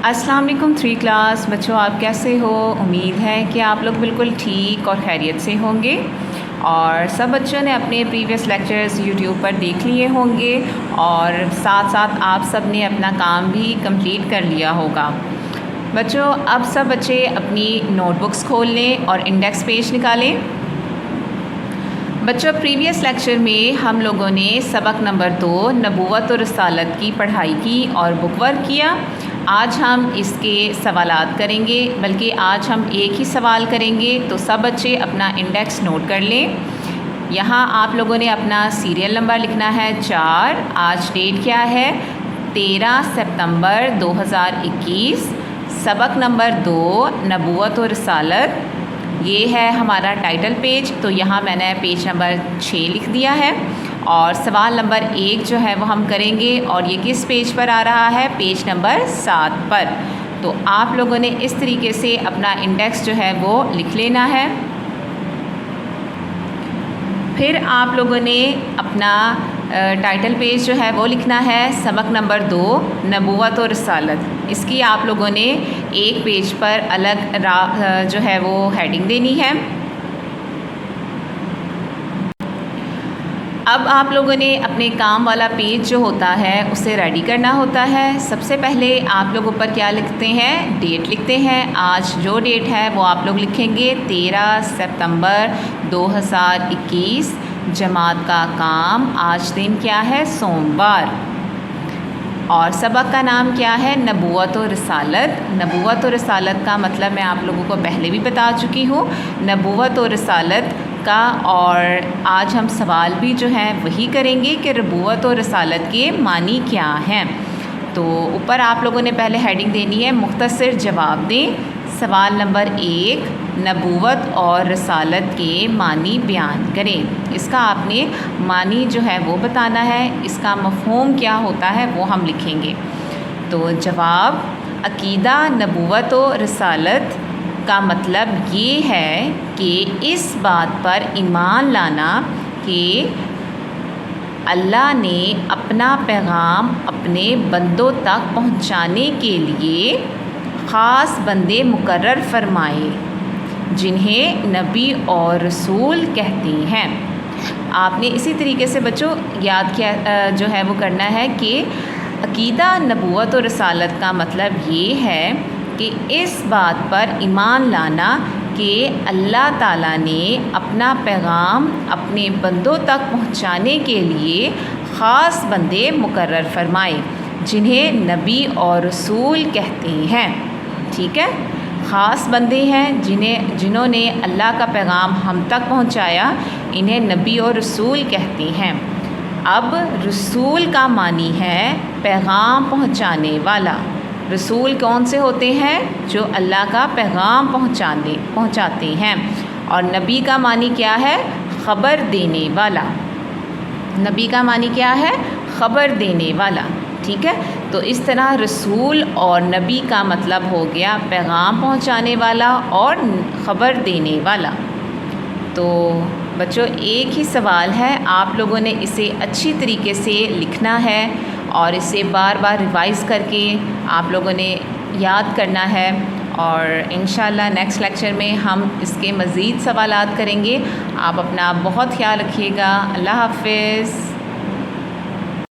अस्सलाम वालेकुम 3 क्लास बच्चों, आप कैसे हो। उम्मीद है कि आप लोग बिल्कुल ठीक और खैरियत से होंगे और सब बच्चों ने अपने प्रीवियस लेक्चर्स यूट्यूब पर देख लिए होंगे और साथ साथ आप सब ने अपना काम भी कंप्लीट कर लिया होगा। बच्चों, अब सब बच्चे अपनी नोटबुक्स खोल लें और इंडेक्स पेज निकालें। बच्चों, प्रीवियस लेक्चर में हम लोगों ने सबक नंबर 2 नबूवत और रिसालत की पढ़ाई की और बुक वर्क किया। आज हम इसके सवालात करेंगे, बल्कि आज हम एक ही सवाल करेंगे, तो सब बच्चे अपना इंडेक्स नोट कर लें। यहाँ आप लोगों ने अपना सीरियल नंबर लिखना है 4। आज डेट क्या है? 13 सितंबर 2021। सबक नंबर 2 नबूवत और रिसालत, ये है हमारा टाइटल पेज, तो यहाँ मैंने पेज नंबर 6 लिख दिया है। और सवाल नंबर 1 जो है वो हम करेंगे और ये किस पेज पर आ रहा है? पेज नंबर 7 पर। तो आप लोगों ने इस तरीके से अपना इंडेक्स जो है वो लिख लेना है। फिर आप लोगों ने अपना टाइटल पेज जो है वो लिखना है सबक नंबर 2 नबूवत और रिसालत। इसकी आप लोगों ने एक पेज पर अलग जो है वो हेडिंग देनी है। अब आप लोगों ने अपने काम वाला पेज जो होता है उसे रेडी करना होता है। सबसे पहले आप लोग ऊपर क्या लिखते हैं? डेट लिखते हैं। आज जो डेट है वो आप लोग लिखेंगे 13 सितंबर 2021। जमात का काम, आज दिन क्या है? सोमवार। और सबक का नाम क्या है? नबूवत और रिसालत। नबूवत और रिसालत का मतलब मैं आप लोगों को पहले भी बता चुकी हूँ, नबूवत और रिसालत का। और आज हम सवाल भी जो है वही करेंगे कि नबूवत और रिसालत के मानी क्या हैं। तो ऊपर आप लोगों ने पहले हेडिंग देनी है मुख्तसर जवाब दें। सवाल नंबर 1, नबूवत और रिसालत के मानी बयान करें। इसका आपने मानी जो है वो बताना है, इसका मफ़हूम क्या होता है वो हम लिखेंगे। तो जवाब, अकीदा नबूवत और रिसालत का मतलब ये है कि इस बात पर ईमान लाना कि अल्लाह ने अपना पैगाम अपने बंदों तक पहुँचाने के लिए ख़ास बंदे मुकर्रर फरमाए, जिन्हें नबी और रसूल कहते हैं। आपने इसी तरीके से बच्चों याद किया जो है वो करना है कि अकीदा नबूवत और रिसालत का मतलब ये है कि इस बात पर ईमान लाना कि अल्लाह ताला ने अपना पैगाम अपने बंदों तक पहुंचाने के लिए ख़ास बंदे मुकर्रर फरमाए, जिन्हें नबी और रसूल कहते हैं। ठीक है, ख़ास बंदे हैं जिन्होंने अल्लाह का पैगाम हम तक पहुंचाया, इन्हें नबी और रसूल कहते हैं। अब रसूल का मानी है पैगाम पहुंचाने वाला। रसूल कौन से होते हैं? जो अल्लाह का पैगाम पहुंचाते हैं। और नबी का मानी क्या है? ख़बर देने वाला। नबी का मानी क्या है? ख़बर देने वाला। ठीक है, तो इस तरह रसूल और नबी का मतलब हो गया पैगाम पहुंचाने वाला और ख़बर देने वाला। तो बच्चों, एक ही सवाल है, आप लोगों ने इसे अच्छी तरीके से लिखना है और इसे बार बार रिवाइज़ करके आप लोगों ने याद करना है। और इंशाल्लाह नेक्स्ट लेक्चर में हम इसके मज़ीद सवालात करेंगे। आप अपना बहुत ख्याल रखिएगा। अल्लाह हाफ़िज़।